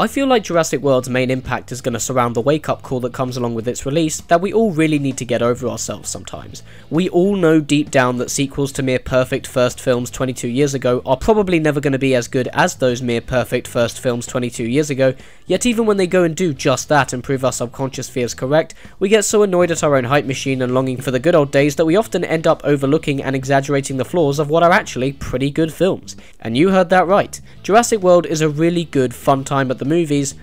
I feel like Jurassic World's main impact is going to surround the wake-up call that comes along with its release, that we all really need to get over ourselves sometimes. We all know deep down that sequels to mere perfect first films 22 years ago are probably never going to be as good as those mere perfect first films 22 years ago, yet even when they go and do just that and prove our subconscious fears correct, we get so annoyed at our own hype machine and longing for the good old days that we often end up overlooking and exaggerating the flaws of what are actually pretty good films. And you heard that right. Jurassic World is a really good fun time at the movies,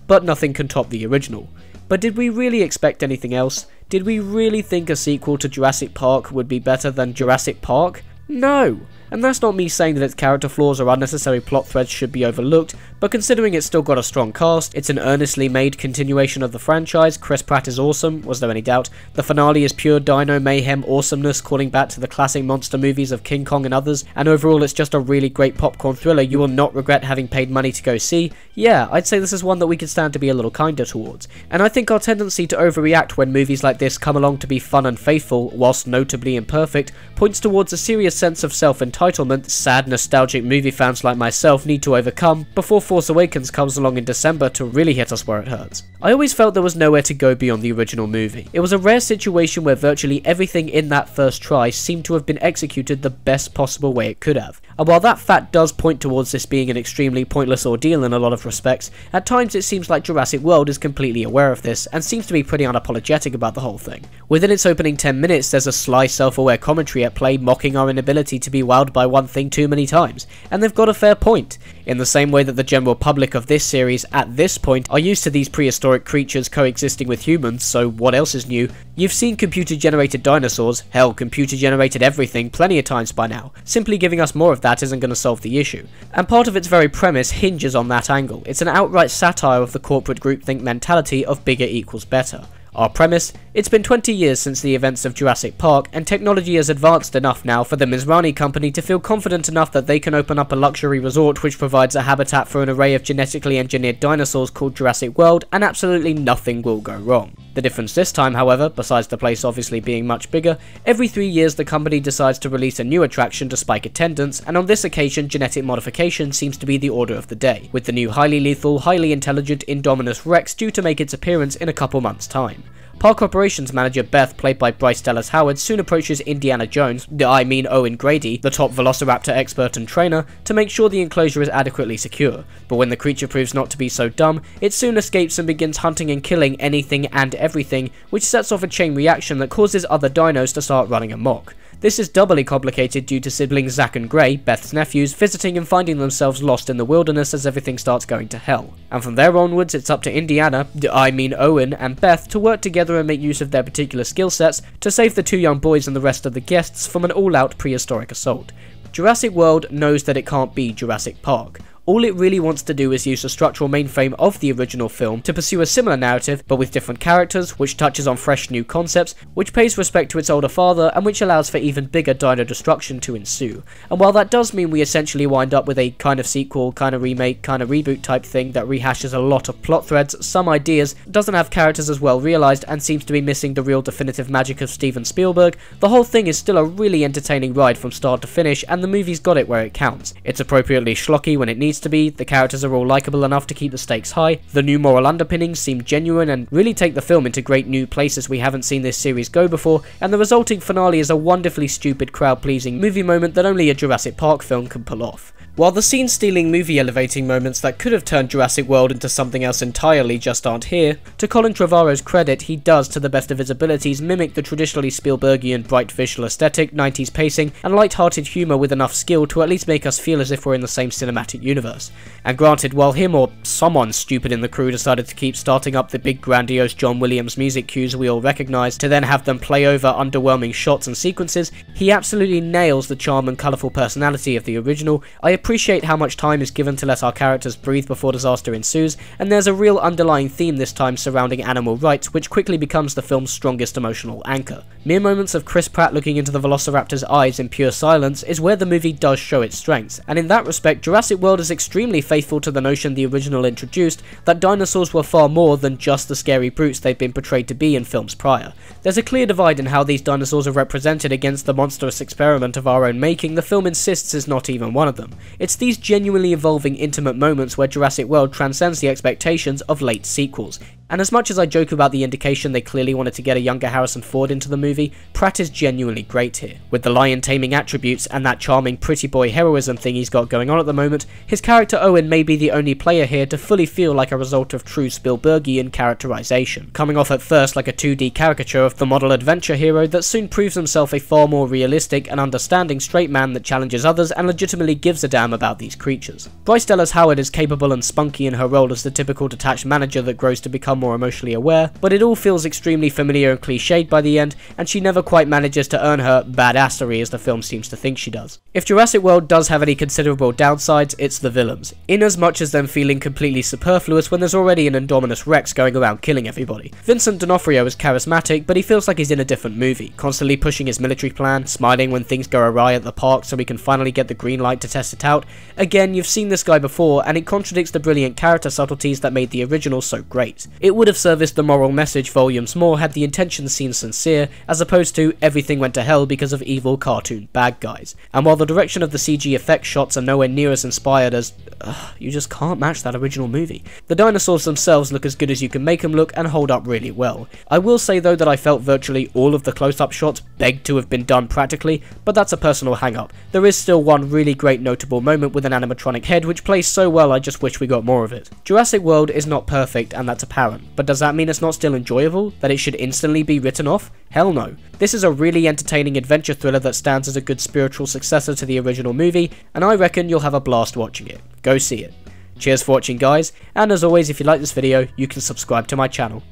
but nothing can top the original. But did we really expect anything else? Did we really think a sequel to Jurassic Park would be better than Jurassic Park? No! And that's not me saying that its character flaws or unnecessary plot threads should be overlooked, but considering it's still got a strong cast, it's an earnestly made continuation of the franchise, Chris Pratt is awesome, was there any doubt? The finale is pure dino mayhem awesomeness, calling back to the classic monster movies of King Kong and others, and overall it's just a really great popcorn thriller you will not regret having paid money to go see. Yeah, I'd say this is one that we could stand to be a little kinder towards. And I think our tendency to overreact when movies like this come along to be fun and faithful, whilst notably imperfect, points towards a serious sense of self-entitlement sad nostalgic movie fans like myself need to overcome before Force Awakens comes along in December to really hit us where it hurts. I always felt there was nowhere to go beyond the original movie. It was a rare situation where virtually everything in that first try seemed to have been executed the best possible way it could have. And while that fact does point towards this being an extremely pointless ordeal in a lot of respects, at times it seems like Jurassic World is completely aware of this and seems to be pretty unapologetic about the whole thing. Within its opening 10 minutes there's a sly self-aware commentary at play mocking our inability to be wowed by one thing too many times, and they've got a fair point. In the same way that the general public of this series at this point are used to these prehistoric creatures coexisting with humans, so what else is new? You've seen computer generated dinosaurs, hell, computer generated everything plenty of times by now. Simply giving us more of that isn't going to solve the issue. And part of its very premise hinges on that angle. It's an outright satire of the corporate groupthink mentality of bigger equals better. Our premise? It's been 20 years since the events of Jurassic Park, and technology has advanced enough now for the Mizrahi company to feel confident enough that they can open up a luxury resort which provides a habitat for an array of genetically engineered dinosaurs called Jurassic World, and absolutely nothing will go wrong. The difference this time, however, besides the place obviously being much bigger, every 3 years the company decides to release a new attraction to spike attendance, and on this occasion genetic modification seems to be the order of the day, with the new highly lethal, highly intelligent Indominus Rex due to make its appearance in a couple months' time. Park Operations Manager Beth, played by Bryce Dallas Howard, soon approaches Indiana Jones, Owen Grady, the top Velociraptor expert and trainer, to make sure the enclosure is adequately secure, but when the creature proves not to be so dumb, it soon escapes and begins hunting and killing anything and everything, which sets off a chain reaction that causes other dinos to start running amok. This is doubly complicated due to siblings Zack and Gray, Beth's nephews, visiting and finding themselves lost in the wilderness as everything starts going to hell. And from there onwards it's up to Indiana, Owen and Beth to work together and make use of their particular skill sets to save the two young boys and the rest of the guests from an all-out prehistoric assault. Jurassic World knows that it can't be Jurassic Park. All it really wants to do is use the structural mainframe of the original film to pursue a similar narrative, but with different characters, which touches on fresh new concepts, which pays respect to its older father, and which allows for even bigger dino destruction to ensue. And while that does mean we essentially wind up with a kind of sequel, kind of remake, kind of reboot type thing that rehashes a lot of plot threads, some ideas, doesn't have characters as well realised, and seems to be missing the real definitive magic of Steven Spielberg, the whole thing is still a really entertaining ride from start to finish, and the movie's got it where it counts. It's appropriately schlocky when it needs to be, the characters are all likeable enough to keep the stakes high, the new moral underpinnings seem genuine and really take the film into great new places we haven't seen this series go before, and the resulting finale is a wonderfully stupid crowd-pleasing movie moment that only a Jurassic Park film can pull off. While the scene-stealing, movie-elevating moments that could have turned Jurassic World into something else entirely just aren't here, to Colin Trevorrow's credit, he does, to the best of his abilities, mimic the traditionally Spielbergian bright visual aesthetic, 90s pacing, and light-hearted humour with enough skill to at least make us feel as if we're in the same cinematic universe. And granted, while him or someone stupid in the crew decided to keep starting up the big grandiose John Williams music cues we all recognise to then have them play over underwhelming shots and sequences, he absolutely nails the charm and colourful personality of the original. I appreciate how much time is given to let our characters breathe before disaster ensues, and there's a real underlying theme this time surrounding animal rights, which quickly becomes the film's strongest emotional anchor. Mere moments of Chris Pratt looking into the Velociraptor's eyes in pure silence is where the movie does show its strengths, and in that respect Jurassic World is extremely faithful to the notion the original introduced, that dinosaurs were far more than just the scary brutes they've been portrayed to be in films prior. There's a clear divide in how these dinosaurs are represented against the monstrous experiment of our own making the film insists is not even one of them. It's these genuinely evolving intimate moments where Jurassic World transcends the expectations of late sequels. And as much as I joke about the indication they clearly wanted to get a younger Harrison Ford into the movie, Pratt is genuinely great here. With the lion-taming attributes and that charming pretty boy heroism thing he's got going on at the moment, his character Owen may be the only player here to fully feel like a result of true Spielbergian characterization, coming off at first like a 2D caricature of the model adventure hero that soon proves himself a far more realistic and understanding straight man that challenges others and legitimately gives a damn about these creatures. Bryce Dallas Howard is capable and spunky in her role as the typical detached manager that grows to become more emotionally aware, but it all feels extremely familiar and cliched by the end, and she never quite manages to earn her badassery as the film seems to think she does. If Jurassic World does have any considerable downsides, it's the villains, in as much as them feeling completely superfluous when there's already an Indominus Rex going around killing everybody. Vincent D'Onofrio is charismatic, but he feels like he's in a different movie, constantly pushing his military plan, smiling when things go awry at the park so we can finally get the green light to test it out. Again, you've seen this guy before, and it contradicts the brilliant character subtleties that made the original so great. It would have serviced the moral message volumes more had the intentions seemed sincere, as opposed to everything went to hell because of evil cartoon bad guys. And while the direction of the CG effect shots are nowhere near as inspired as... you just can't match that original movie. The dinosaurs themselves look as good as you can make them look and hold up really well. I will say though that I felt virtually all of the close-up shots begged to have been done practically, but that's a personal hang-up. There is still one really great notable moment with an animatronic head which plays so well I just wish we got more of it. Jurassic World is not perfect and that's apparent, but does that mean it's not still enjoyable? That it should instantly be written off? Hell no. This is a really entertaining adventure thriller that stands as a good spiritual successor to the original movie, and I reckon you'll have a blast watching it. Go see it. Cheers for watching guys, and as always if you like this video, you can subscribe to my channel.